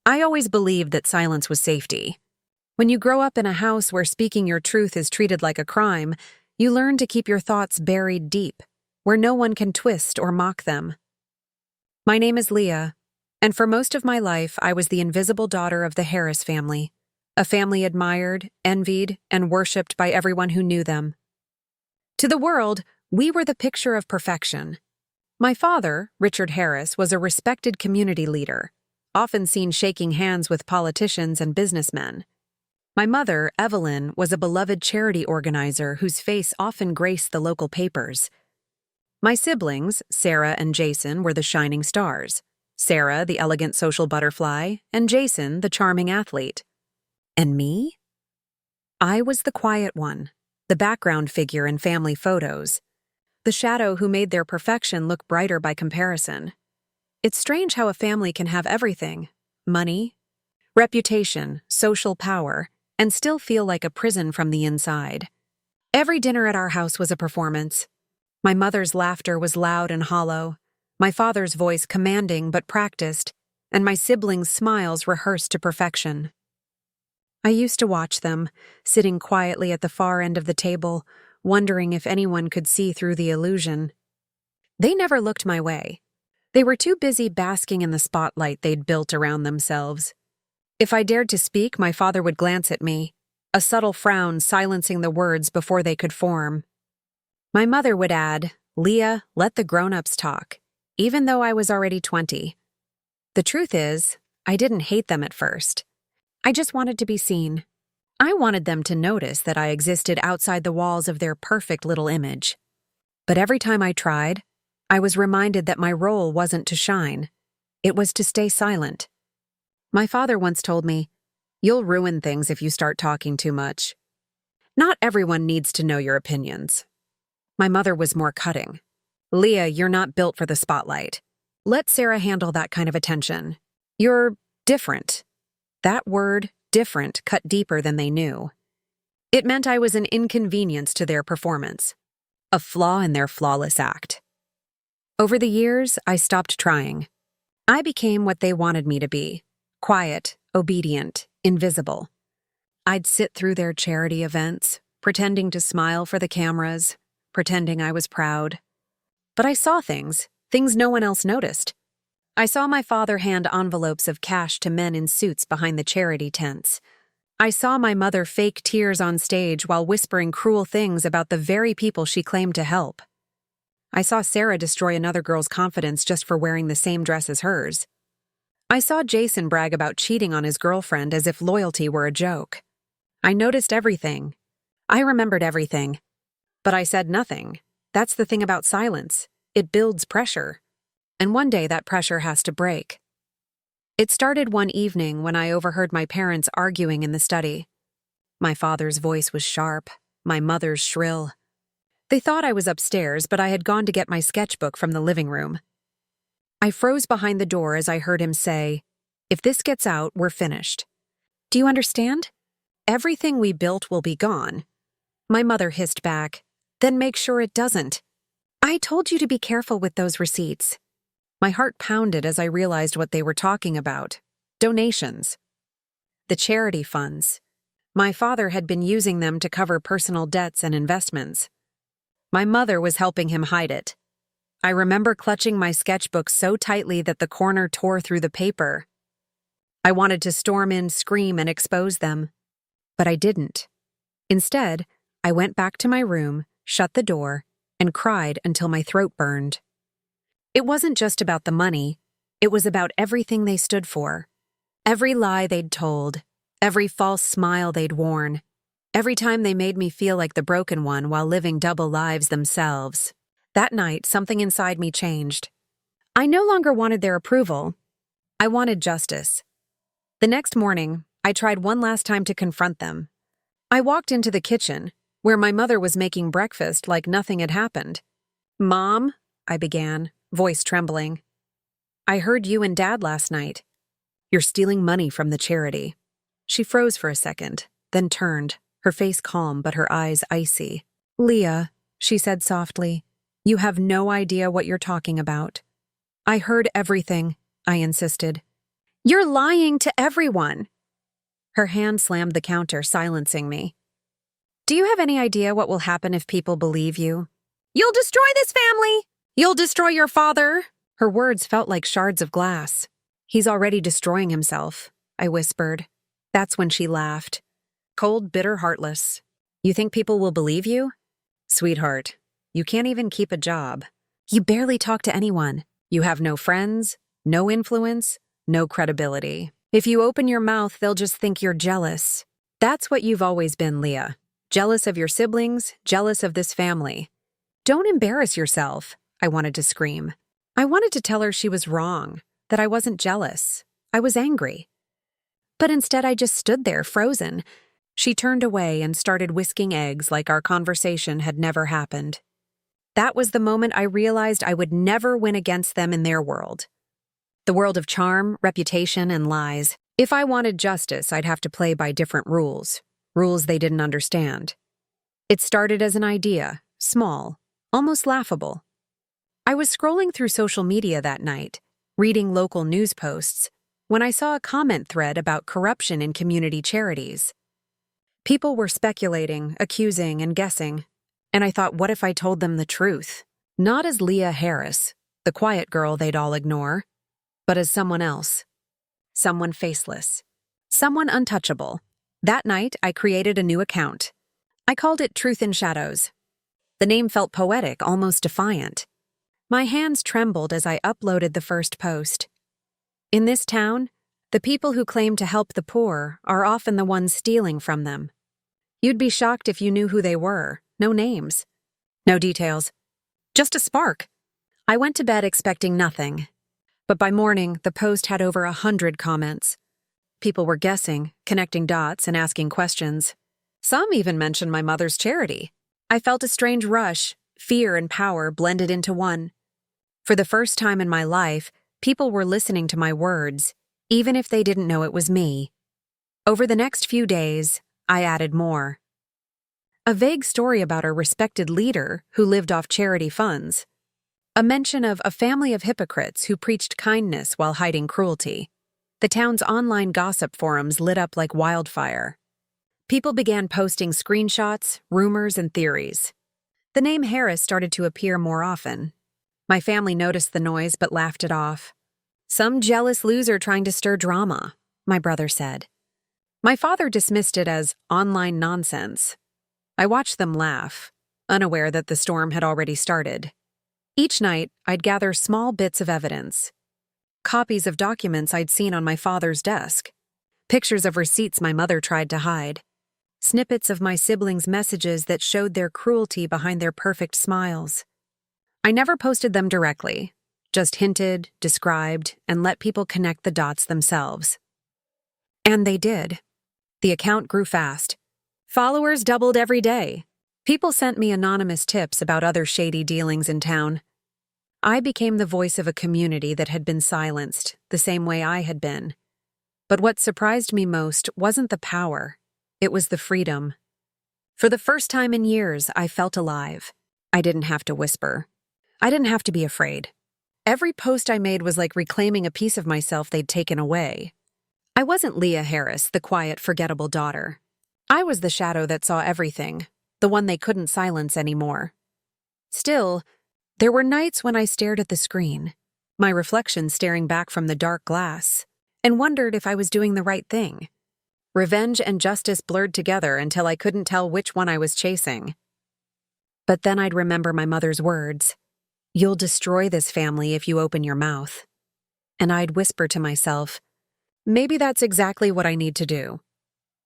I always believed that silence was safety. When you grow up in a house where speaking your truth is treated like a crime, you learn to keep your thoughts buried deep, where no one can twist or mock them. My name is Leah, and for most of my life I was the invisible daughter of the Harris family, a family admired, envied, and worshipped by everyone who knew them. To the world, we were the picture of perfection. My father, Richard Harris, was a respected community leader, often seen shaking hands with politicians and businessmen. My mother, Evelyn, was a beloved charity organizer whose face often graced the local papers. My siblings, Sarah and Jason, were the shining stars. Sarah, the elegant social butterfly, and Jason, the charming athlete. And me? I was the quiet one, the background figure in family photos, the shadow who made their perfection look brighter by comparison. It's strange how a family can have everything: money, reputation, social power, and still feel like a prison from the inside. Every dinner at our house was a performance. My mother's laughter was loud and hollow, my father's voice commanding but practiced, and my siblings' smiles rehearsed to perfection. I used to watch them, sitting quietly at the far end of the table, wondering if anyone could see through the illusion. They never looked my way. They were too busy basking in the spotlight they'd built around themselves. If I dared to speak, my father would glance at me, a subtle frown silencing the words before they could form. My mother would add, "Leah, let the grown-ups talk," even though I was already 20. The truth is, I didn't hate them at first. I just wanted to be seen. I wanted them to notice that I existed outside the walls of their perfect little image. But every time I tried, I was reminded that my role wasn't to shine. It was to stay silent. My father once told me, "You'll ruin things if you start talking too much." Not everyone needs to know your opinions. My mother was more cutting. "Leah, you're not built for the spotlight. Let Sarah handle that kind of attention. You're different." That word, different, cut deeper than they knew. It meant I was an inconvenience to their performance, a flaw in their flawless act. Over the years, I stopped trying. I became what they wanted me to be: quiet, obedient, invisible. I'd sit through their charity events, pretending to smile for the cameras, pretending I was proud. But I saw things no one else noticed. I saw my father hand envelopes of cash to men in suits behind the charity tents. I saw my mother fake tears on stage while whispering cruel things about the very people she claimed to help. I saw Sarah destroy another girl's confidence just for wearing the same dress as hers. I saw Jason brag about cheating on his girlfriend as if loyalty were a joke. I noticed everything. I remembered everything. But I said nothing. That's the thing about silence. It builds pressure. And one day that pressure has to break. It started one evening when I overheard my parents arguing in the study. My father's voice was sharp, my mother's shrill. They thought I was upstairs, but I had gone to get my sketchbook from the living room. I froze behind the door as I heard him say, "If this gets out, we're finished. Do you understand? Everything we built will be gone." My mother hissed back, "Then make sure it doesn't. I told you to be careful with those receipts." My heart pounded as I realized what they were talking about: donations. The charity funds. My father had been using them to cover personal debts and investments. My mother was helping him hide it. I remember clutching my sketchbook so tightly that the corner tore through the paper. I wanted to storm in, scream, and expose them. But I didn't. Instead, I went back to my room, shut the door, and cried until my throat burned. It wasn't just about the money. It was about everything they stood for. Every lie they'd told, every false smile they'd worn, every time they made me feel like the broken one while living double lives themselves. That night, something inside me changed. I no longer wanted their approval. I wanted justice. The next morning, I tried one last time to confront them. I walked into the kitchen, where my mother was making breakfast like nothing had happened. "Mom," I began, voice trembling. "I heard you and Dad last night. You're stealing money from the charity." She froze for a second, then turned, her face calm but her eyes icy. "Leah," she said softly, "you have no idea what you're talking about." "I heard everything," I insisted. You're lying to everyone. Her hand slammed the counter, silencing me. Do you have any idea what will happen if people believe you? You'll destroy this family! You'll destroy your father! Her words felt like shards of glass. He's already destroying himself, I whispered. That's when she laughed. Cold, bitter, heartless. You think people will believe you? Sweetheart, you can't even keep a job. You barely talk to anyone. You have no friends, no influence, no credibility. If you open your mouth, they'll just think you're jealous. That's what you've always been, Leah. Jealous of your siblings, jealous of this family. Don't embarrass yourself, I wanted to scream. I wanted to tell her she was wrong, that I wasn't jealous. I was angry. But instead I just stood there, frozen. She turned away and started whisking eggs like our conversation had never happened. That was the moment I realized I would never win against them in their world. The world of charm, reputation, and lies. If I wanted justice, I'd have to play by different rules. Rules they didn't understand. It started as an idea, small, almost laughable. I was scrolling through social media that night, reading local news posts, when I saw a comment thread about corruption in community charities. People were speculating, accusing, and guessing, and I thought, what if I told them the truth? Not as Leah Harris, the quiet girl they'd all ignore, but as someone else. Someone faceless. Someone untouchable. That night, I created a new account. I called it Truth in Shadows. The name felt poetic, almost defiant. My hands trembled as I uploaded the first post. In this town, the people who claim to help the poor are often the ones stealing from them. You'd be shocked if you knew who they were. No names. No details. Just a spark. I went to bed expecting nothing. But by morning, the post had over 100 comments. People were guessing, connecting dots, and asking questions. Some even mentioned my mother's charity. I felt a strange rush. Fear and power blended into one. For the first time in my life, people were listening to my words, even if they didn't know it was me. Over the next few days, I added more. A vague story about a respected leader who lived off charity funds. A mention of a family of hypocrites who preached kindness while hiding cruelty. The town's online gossip forums lit up like wildfire. People began posting screenshots, rumors, and theories. The name Harris started to appear more often. My family noticed the noise but laughed it off. Some jealous loser trying to stir drama, my brother said. My father dismissed it as online nonsense. I watched them laugh, unaware that the storm had already started. Each night, I'd gather small bits of evidence. Copies of documents I'd seen on my father's desk. Pictures of receipts my mother tried to hide. Snippets of my siblings' messages that showed their cruelty behind their perfect smiles. I never posted them directly, just hinted, described, and let people connect the dots themselves. And they did. The account grew fast. Followers doubled every day. People sent me anonymous tips about other shady dealings in town. I became the voice of a community that had been silenced, the same way I had been. But what surprised me most wasn't the power. It was the freedom. For the first time in years, I felt alive. I didn't have to whisper. I didn't have to be afraid. Every post I made was like reclaiming a piece of myself they'd taken away. I wasn't Leah Harris, the quiet, forgettable daughter. I was the shadow that saw everything, the one they couldn't silence anymore. Still, there were nights when I stared at the screen, my reflection staring back from the dark glass, and wondered if I was doing the right thing. Revenge and justice blurred together until I couldn't tell which one I was chasing. But then I'd remember my mother's words. You'll destroy this family if you open your mouth. And I'd whisper to myself, maybe that's exactly what I need to do.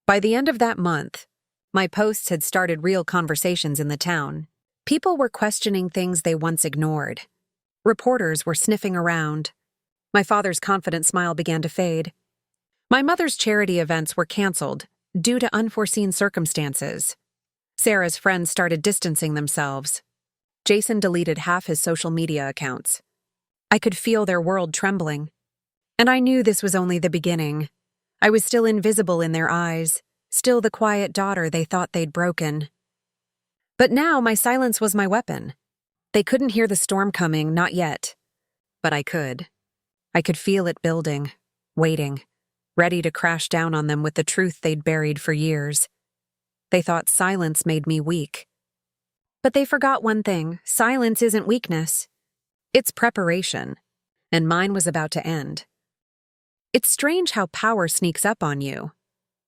By the end of that month, my posts had started real conversations in the town. People were questioning things they once ignored. Reporters were sniffing around. My father's confident smile began to fade. My mother's charity events were canceled due to unforeseen circumstances. Sarah's friends started distancing themselves. Jason deleted half his social media accounts. I could feel their world trembling. And I knew this was only the beginning. I was still invisible in their eyes, still the quiet daughter they thought they'd broken. But now my silence was my weapon. They couldn't hear the storm coming, not yet. But I could. I could feel it building. waiting, ready to crash down on them with the truth they'd buried for years. They thought silence made me weak. But they forgot one thing: silence isn't weakness. It's preparation. And mine was about to end. It's strange how power sneaks up on you.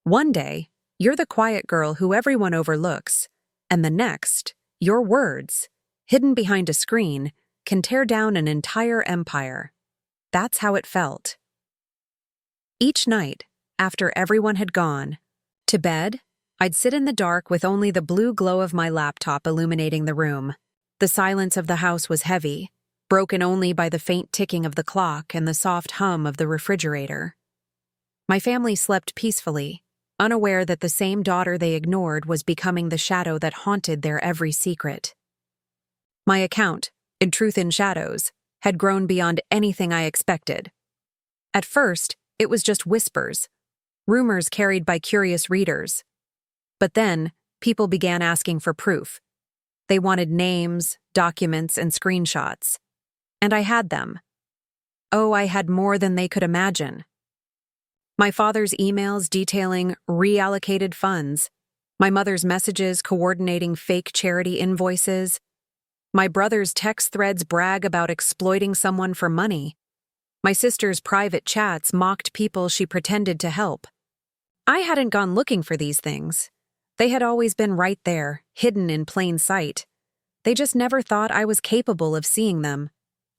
One day, you're the quiet girl who everyone overlooks, and the next, your words, hidden behind a screen, can tear down an entire empire. That's how it felt. Each night, after everyone had gone to bed, I'd sit in the dark with only the blue glow of my laptop illuminating the room. The silence of the house was heavy, broken only by the faint ticking of the clock and the soft hum of the refrigerator. My family slept peacefully, unaware that the same daughter they ignored was becoming the shadow that haunted their every secret. My account, In Truth in Shadows, had grown beyond anything I expected. At first, it was just whispers, rumors carried by curious readers. But then, people began asking for proof. They wanted names, documents, and screenshots. And I had them. Oh, I had more than they could imagine. My father's emails detailing reallocated funds, my mother's messages coordinating fake charity invoices, my brother's text threads brag about exploiting someone for money, my sister's private chats mocked people she pretended to help. I hadn't gone looking for these things. They had always been right there, hidden in plain sight. They just never thought I was capable of seeing them.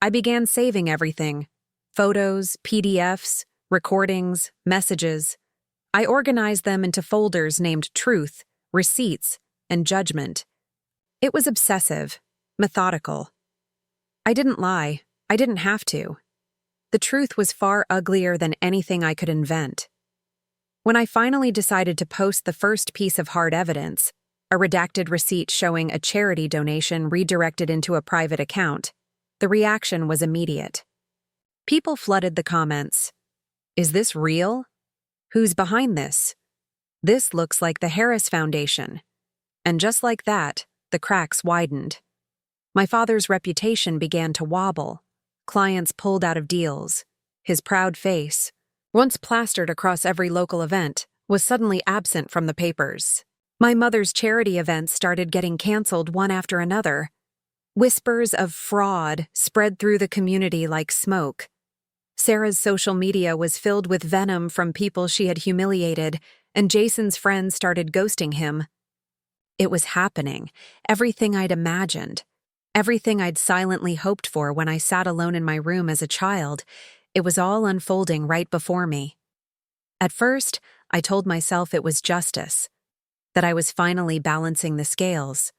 I began saving everything: photos, PDFs, recordings, messages. I organized them into folders named Truth, Receipts, and Judgment. It was obsessive, methodical. I didn't lie. I didn't have to. The truth was far uglier than anything I could invent. When I finally decided to post the first piece of hard evidence, a redacted receipt showing a charity donation redirected into a private account, the reaction was immediate. People flooded the comments. Is this real? Who's behind this? This looks like the Harris Foundation. And just like that, the cracks widened. My father's reputation began to wobble. Clients pulled out of deals. His proud face, once plastered across every local event, was suddenly absent from the papers. My mother's charity events started getting canceled one after another. Whispers of fraud spread through the community like smoke. Sarah's social media was filled with venom from people she had humiliated, and Jason's friends started ghosting him. It was happening, everything I'd imagined, everything I'd silently hoped for when I sat alone in my room as a child. It was all unfolding right before me. At first, I told myself it was justice, that I was finally balancing the scales.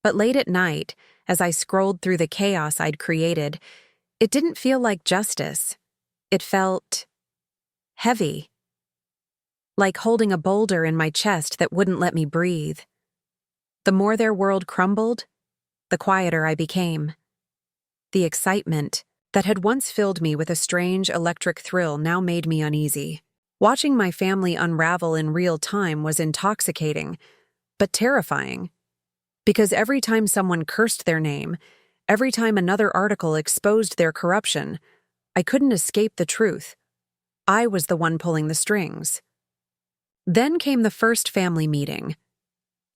But late at night, as I scrolled through the chaos I'd created, it didn't feel like justice. It felt heavy, like holding a boulder in my chest that wouldn't let me breathe. The more their world crumbled, the quieter I became. The excitement that had once filled me with a strange electric thrill now made me uneasy. Watching my family unravel in real time was intoxicating, but terrifying. Because every time someone cursed their name, every time another article exposed their corruption, I couldn't escape the truth. I was the one pulling the strings. Then came the first family meeting.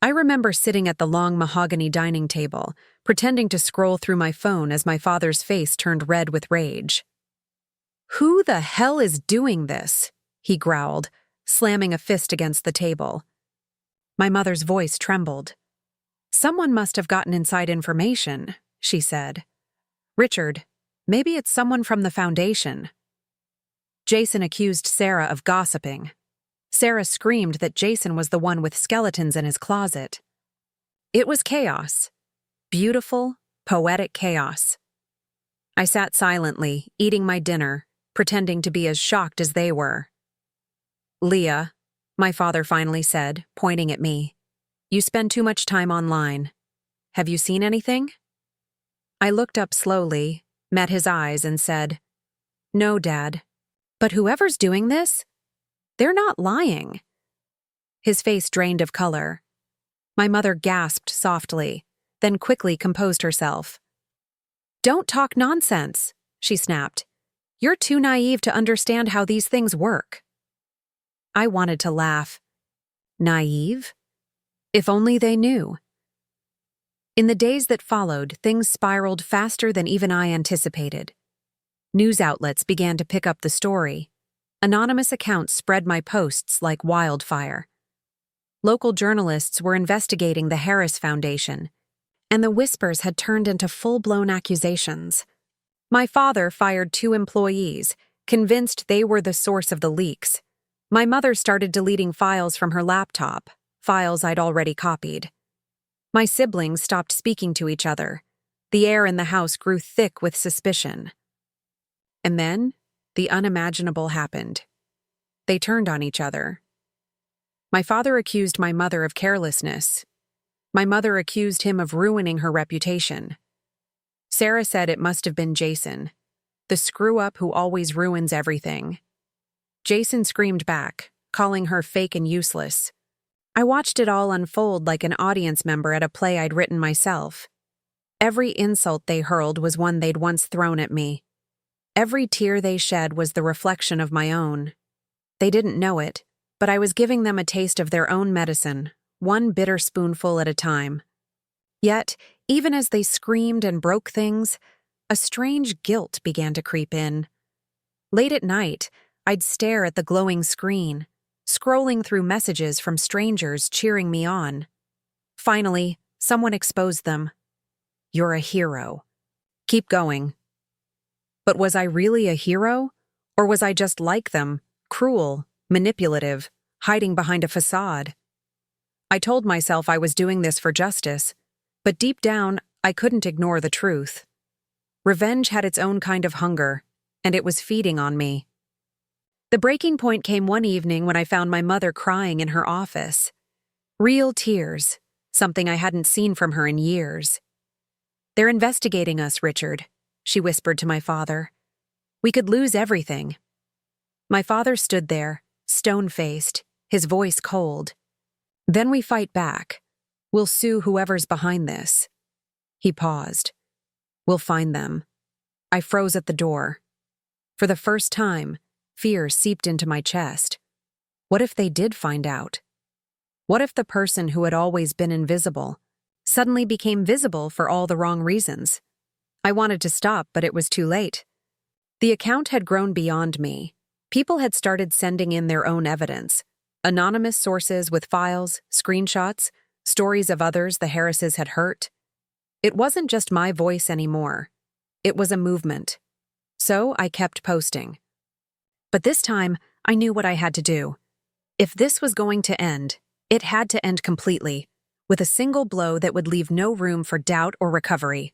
I remember sitting at the long mahogany dining table, pretending to scroll through my phone as my father's face turned red with rage. "Who the hell is doing this?" he growled, slamming a fist against the table. My mother's voice trembled. "Someone must have gotten inside information," she said. "Richard, maybe it's someone from the foundation." Jason accused Sarah of gossiping. Sarah screamed that Jason was the one with skeletons in his closet. It was chaos. Beautiful, poetic chaos. I sat silently, eating my dinner, pretending to be as shocked as they were. "Leah," my father finally said, pointing at me, "you spend too much time online. Have you seen anything?" I looked up slowly, met his eyes, and said, "No, Dad. But whoever's doing this, they're not lying." His face drained of color. My mother gasped softly, then quickly composed herself. "Don't talk nonsense," she snapped. You're too naive to understand how these things work. I wanted to laugh. Naive? If only they knew. In the days that followed, things spiraled faster than even I anticipated. News outlets began to pick up the story. Anonymous accounts spread my posts like wildfire. Local journalists were investigating the Harris Foundation, and the whispers had turned into full-blown accusations. My father fired 2 employees, convinced they were the source of the leaks. My mother started deleting files from her laptop, files I'd already copied. My siblings stopped speaking to each other. The air in the house grew thick with suspicion. And then, the unimaginable happened. They turned on each other. My father accused my mother of carelessness. My mother accused him of ruining her reputation. Sarah said it must have been Jason, the screw-up who always ruins everything. Jason screamed back, calling her fake and useless. I watched it all unfold like an audience member at a play I'd written myself. Every insult they hurled was one they'd once thrown at me. Every tear they shed was the reflection of my own. They didn't know it, but I was giving them a taste of their own medicine, one bitter spoonful at a time. Yet, even as they screamed and broke things, a strange guilt began to creep in. Late at night, I'd stare at the glowing screen, scrolling through messages from strangers cheering me on. Finally, someone exposed them. "You're a hero. Keep going." But was I really a hero? Or was I just like them, cruel, manipulative, hiding behind a facade? I told myself I was doing this for justice, but deep down, I couldn't ignore the truth. Revenge had its own kind of hunger, and it was feeding on me. The breaking point came one evening when I found my mother crying in her office. Real tears, something I hadn't seen from her in years. "They're investigating us, Richard," she whispered to my father. "We could lose everything." My father stood there, stone-faced, his voice cold. "Then we fight back. We'll sue whoever's behind this." He paused. "We'll find them." I froze at the door. For the first time, fear seeped into my chest. What if they did find out? What if the person who had always been invisible suddenly became visible for all the wrong reasons? I wanted to stop, but it was too late. The account had grown beyond me. People had started sending in their own evidence. Anonymous sources with files, screenshots, stories of others the Harrises had hurt. It wasn't just my voice anymore. It was a movement. So I kept posting. But this time, I knew what I had to do. If this was going to end, it had to end completely, with a single blow that would leave no room for doubt or recovery.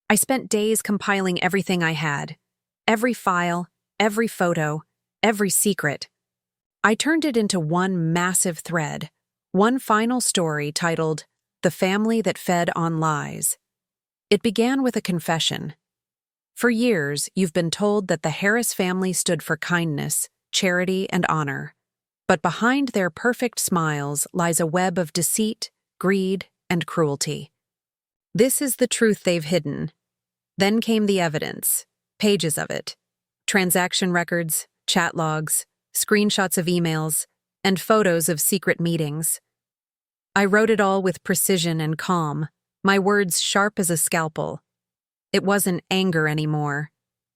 I spent days compiling everything I had. Every file, every photo, every secret. I turned it into one massive thread, one final story titled, "The Family That Fed on Lies." It began with a confession. For years, you've been told that the Harris family stood for kindness, charity, and honor. But behind their perfect smiles lies a web of deceit, greed, and cruelty. This is the truth they've hidden. Then came the evidence, pages of it. Transaction records, chat logs, screenshots of emails, and photos of secret meetings. I wrote it all with precision and calm, my words sharp as a scalpel. It wasn't anger anymore.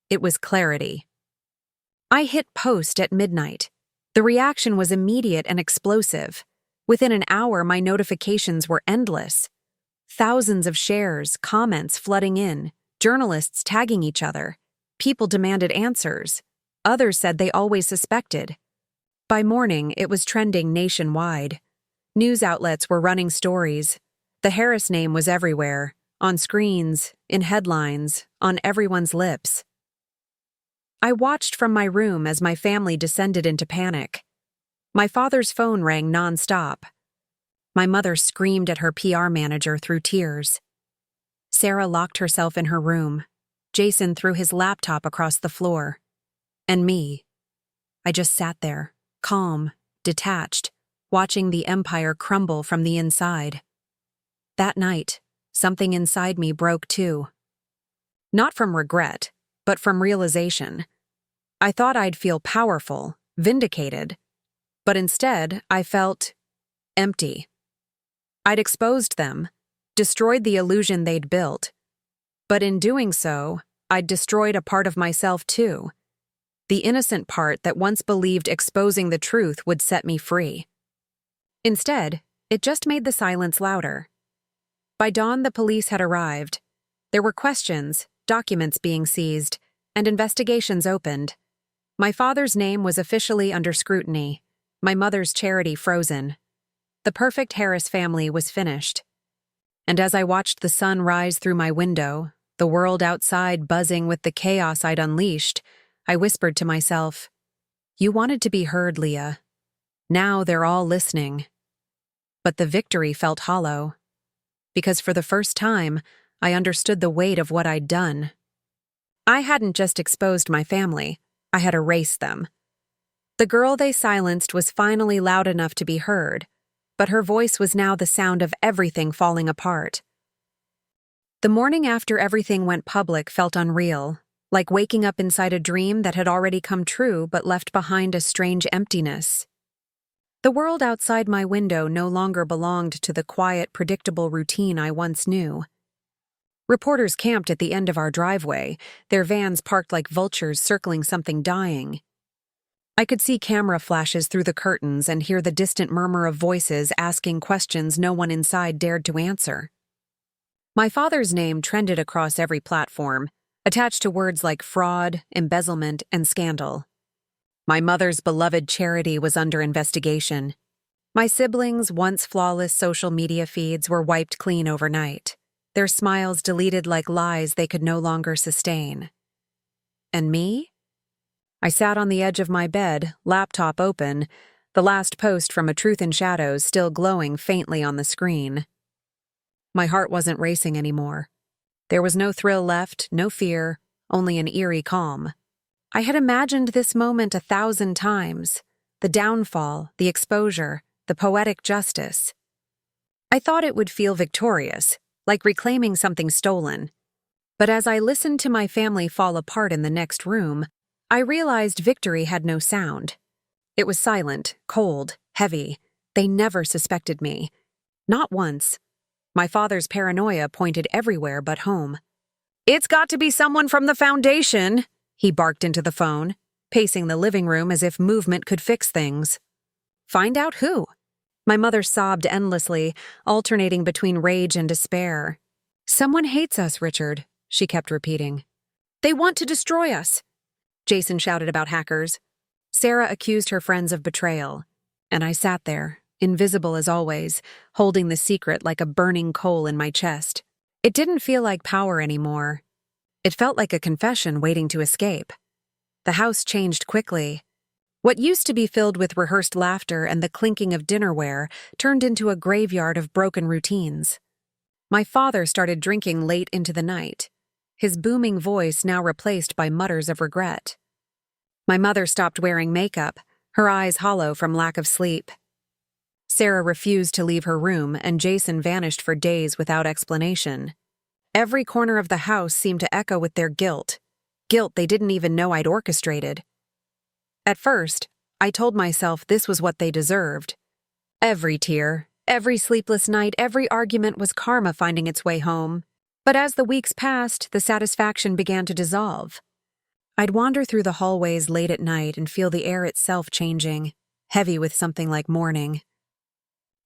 It was clarity. I hit post at midnight. The reaction was immediate and explosive. Within an hour, my notifications were endless. Thousands of shares, comments flooding in, journalists tagging each other. People demanded answers. Others said they always suspected. By morning, it was trending nationwide. News outlets were running stories. The Harris name was everywhere, on screens, in headlines, on everyone's lips. I watched from my room as my family descended into panic. My father's phone rang nonstop. My mother screamed at her PR manager through tears. Sarah locked herself in her room. Jason threw his laptop across the floor. And me. I just sat there, calm, detached, watching the empire crumble from the inside. That night, something inside me broke too. Not from regret, but from realization. I thought I'd feel powerful, vindicated, but instead I felt empty. I'd exposed them, destroyed the illusion they'd built, but in doing so, I'd destroyed a part of myself too, the innocent part that once believed exposing the truth would set me free. Instead, it just made the silence louder. By dawn, the police had arrived. There were questions, documents being seized, and investigations opened. My father's name was officially under scrutiny, my mother's charity frozen. The perfect Harris family was finished. And as I watched the sun rise through my window, the world outside buzzing with the chaos I'd unleashed, I whispered to myself, "You wanted to be heard, Leah. Now they're all listening." But the victory felt hollow, because for the first time, I understood the weight of what I'd done. I hadn't just exposed my family, I had erased them. The girl they silenced was finally loud enough to be heard, but her voice was now the sound of everything falling apart. The morning after everything went public felt unreal, like waking up inside a dream that had already come true but left behind a strange emptiness. The world outside my window no longer belonged to the quiet, predictable routine I once knew. Reporters camped at the end of our driveway, their vans parked like vultures circling something dying. I could see camera flashes through the curtains and hear the distant murmur of voices asking questions no one inside dared to answer. My father's name trended across every platform, attached to words like fraud, embezzlement, and scandal. My mother's beloved charity was under investigation. My siblings' once flawless social media feeds were wiped clean overnight, their smiles deleted like lies they could no longer sustain. And me? I sat on the edge of my bed, laptop open, the last post from A Truth in Shadows still glowing faintly on the screen. My heart wasn't racing anymore. There was no thrill left, no fear, only an eerie calm. I had imagined this moment 1,000 times, the downfall, the exposure, the poetic justice. I thought it would feel victorious, like reclaiming something stolen. But as I listened to my family fall apart in the next room, I realized victory had no sound. It was silent, cold, heavy. They never suspected me. Not once. My father's paranoia pointed everywhere but home. "It's got to be someone from the foundation," he barked into the phone, pacing the living room as if movement could fix things. "Find out who?" My mother sobbed endlessly, alternating between rage and despair. "Someone hates us, Richard," she kept repeating. "They want to destroy us." Jason shouted about hackers. Sarah accused her friends of betrayal, and I sat there, invisible as always, holding the secret like a burning coal in my chest. It didn't feel like power anymore. It felt like a confession waiting to escape. The house changed quickly. What used to be filled with rehearsed laughter and the clinking of dinnerware turned into a graveyard of broken routines. My father started drinking late into the night, his booming voice now replaced by mutters of regret. My mother stopped wearing makeup, her eyes hollow from lack of sleep. Sarah refused to leave her room, and Jason vanished for days without explanation. Every corner of the house seemed to echo with their guilt they didn't even know I'd orchestrated. At first, I told myself this was what they deserved. Every tear, every sleepless night, every argument was karma finding its way home. But as the weeks passed, the satisfaction began to dissolve. I'd wander through the hallways late at night and feel the air itself changing, heavy with something like mourning.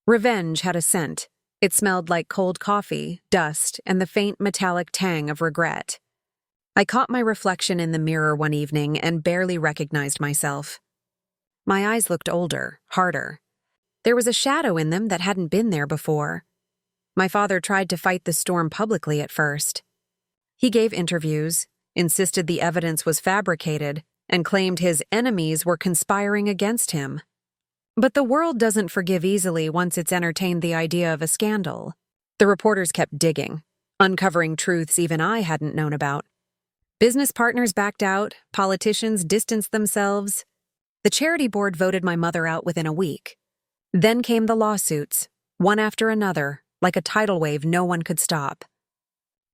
Revenge had a scent. It smelled like cold coffee, dust, and the faint metallic tang of regret. I caught my reflection in the mirror one evening and barely recognized myself. My eyes looked older, harder. There was a shadow in them that hadn't been there before. My father tried to fight the storm publicly at first. He gave interviews, insisted the evidence was fabricated, and claimed his enemies were conspiring against him. But the world doesn't forgive easily once it's entertained the idea of a scandal. The reporters kept digging, uncovering truths even I hadn't known about. Business partners backed out, politicians distanced themselves. The charity board voted my mother out within a week. Then came the lawsuits, one after another, like a tidal wave no one could stop.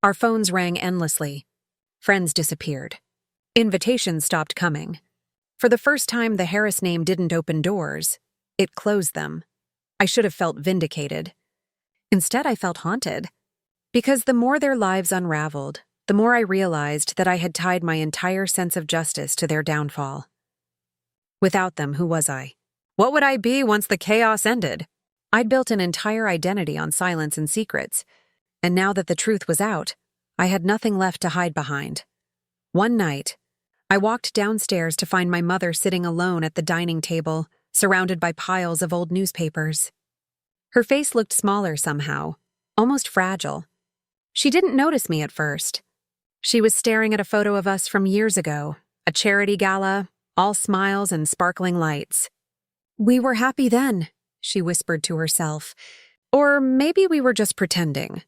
Our phones rang endlessly. Friends disappeared. Invitations stopped coming. For the first time, the Harris name didn't open doors. It closed them. I should have felt vindicated. Instead, I felt haunted. Because the more their lives unraveled, the more I realized that I had tied my entire sense of justice to their downfall. Without them, who was I? What would I be once the chaos ended? I'd built an entire identity on silence and secrets, and now that the truth was out, I had nothing left to hide behind. One night, I walked downstairs to find my mother sitting alone at the dining table, surrounded by piles of old newspapers. Her face looked smaller somehow, almost fragile. She didn't notice me at first. She was staring at a photo of us from years ago, a charity gala, all smiles and sparkling lights. "We were happy then," she whispered to herself. Or maybe we were just pretending.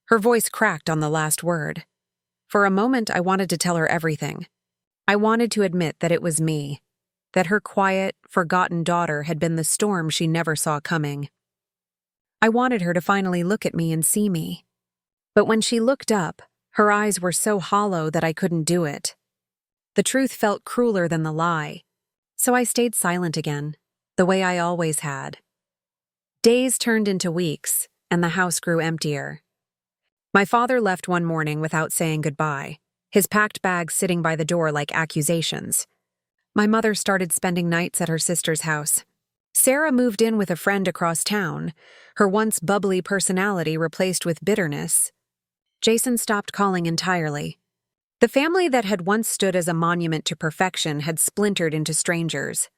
Her voice cracked on the last word. For a moment, I wanted to tell her everything. I wanted to admit that it was me, that her quiet, forgotten daughter had been the storm she never saw coming. I wanted her to finally look at me and see me. But when she looked up, her eyes were so hollow that I couldn't do it. The truth felt crueler than the lie, so I stayed silent again, the way I always had. Days turned into weeks, and the house grew emptier. My father left one morning without saying goodbye, his packed bags sitting by the door like accusations. My mother started spending nights at her sister's house. Sarah moved in with a friend across town, her once bubbly personality replaced with bitterness. Jason stopped calling entirely. The family that had once stood as a monument to perfection had splintered into strangers.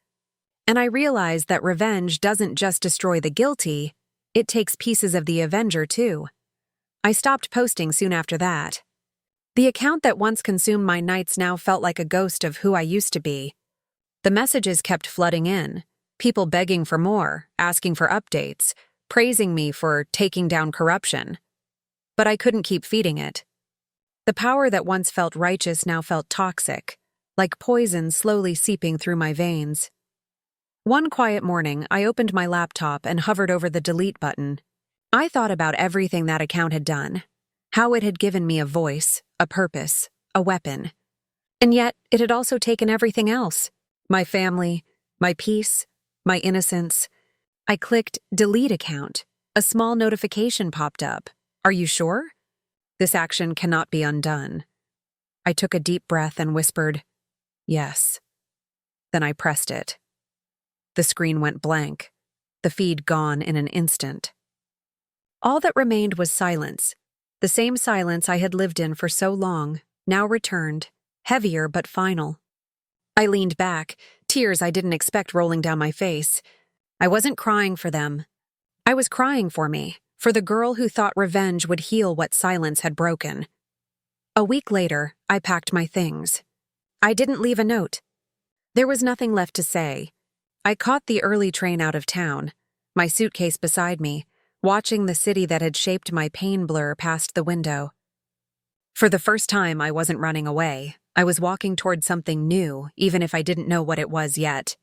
And I realized that revenge doesn't just destroy the guilty, it takes pieces of the avenger too. I stopped posting soon after that. The account that once consumed my nights now felt like a ghost of who I used to be. The messages kept flooding in, people begging for more, asking for updates, praising me for taking down corruption. But I couldn't keep feeding it. The power that once felt righteous now felt toxic, like poison slowly seeping through my veins. One quiet morning, I opened my laptop and hovered over the delete button. I thought about everything that account had done, how it had given me a voice, a purpose, a weapon. And yet, it had also taken everything else. My family, my peace, my innocence. I clicked delete account. A small notification popped up. Are you sure? This action cannot be undone. I took a deep breath and whispered, yes. Then I pressed it. The screen went blank, the feed gone in an instant. All that remained was silence. The same silence I had lived in for so long, now returned, heavier but final. I leaned back, tears I didn't expect rolling down my face. I wasn't crying for them. I was crying for me, for the girl who thought revenge would heal what silence had broken. A week later, I packed my things. I didn't leave a note. There was nothing left to say. I caught the early train out of town, my suitcase beside me, watching the city that had shaped my pain blur past the window. For the first time, I wasn't running away. I was walking toward something new, even if I didn't know what it was yet.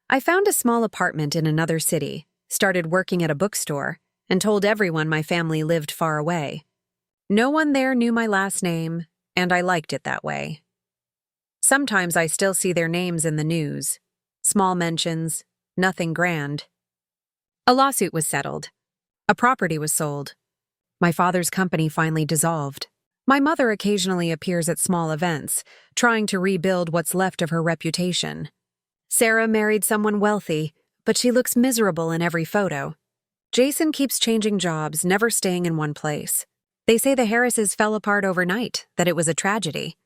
I found a small apartment in another city, started working at a bookstore, and told everyone my family lived far away. No one there knew my last name, and I liked it that way. Sometimes I still see their names in the news. Small mentions, nothing grand. A lawsuit was settled. A property was sold. My father's company finally dissolved. My mother occasionally appears at small events, trying to rebuild what's left of her reputation. Sarah married someone wealthy, but she looks miserable in every photo. Jason keeps changing jobs, never staying in one place. They say the Harrises fell apart overnight, that it was a tragedy.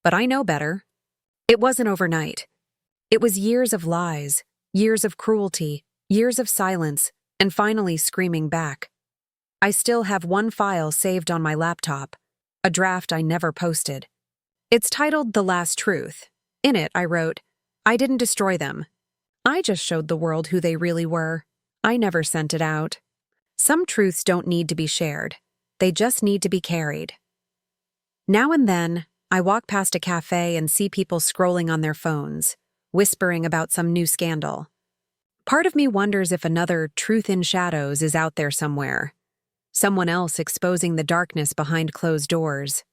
But I know better. It wasn't overnight. It was years of lies, years of cruelty, years of silence, and finally screaming back. I still have one file saved on my laptop, a draft I never posted. It's titled The Last Truth. In it, I wrote, I didn't destroy them. I just showed the world who they really were. I never sent it out. Some truths don't need to be shared. They just need to be carried. Now and then, I walk past a cafe and see people scrolling on their phones, whispering about some new scandal. Part of me wonders if another truth in shadows is out there somewhere. Someone else exposing the darkness behind closed doors.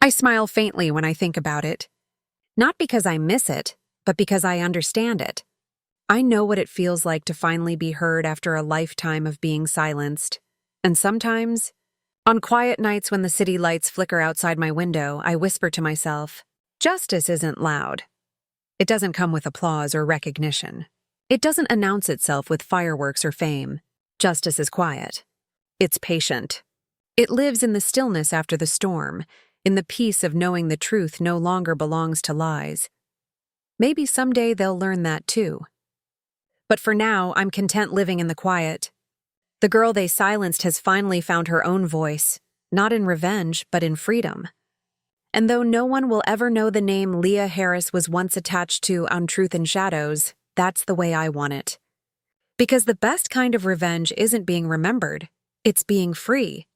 I smile faintly when I think about it. Not because I miss it, but because I understand it. I know what it feels like to finally be heard after a lifetime of being silenced. And sometimes, on quiet nights when the city lights flicker outside my window, I whisper to myself, justice isn't loud. It doesn't come with applause or recognition. It doesn't announce itself with fireworks or fame. Justice is quiet. It's patient. It lives in the stillness after the storm, in the peace of knowing the truth no longer belongs to lies. Maybe someday they'll learn that too. But for now, I'm content living in the quiet. The girl they silenced has finally found her own voice, not in revenge, but in freedom. And though no one will ever know the name Leah Harris was once attached to on Truth in Shadows, that's the way I want it. Because the best kind of revenge isn't being remembered, it's being free.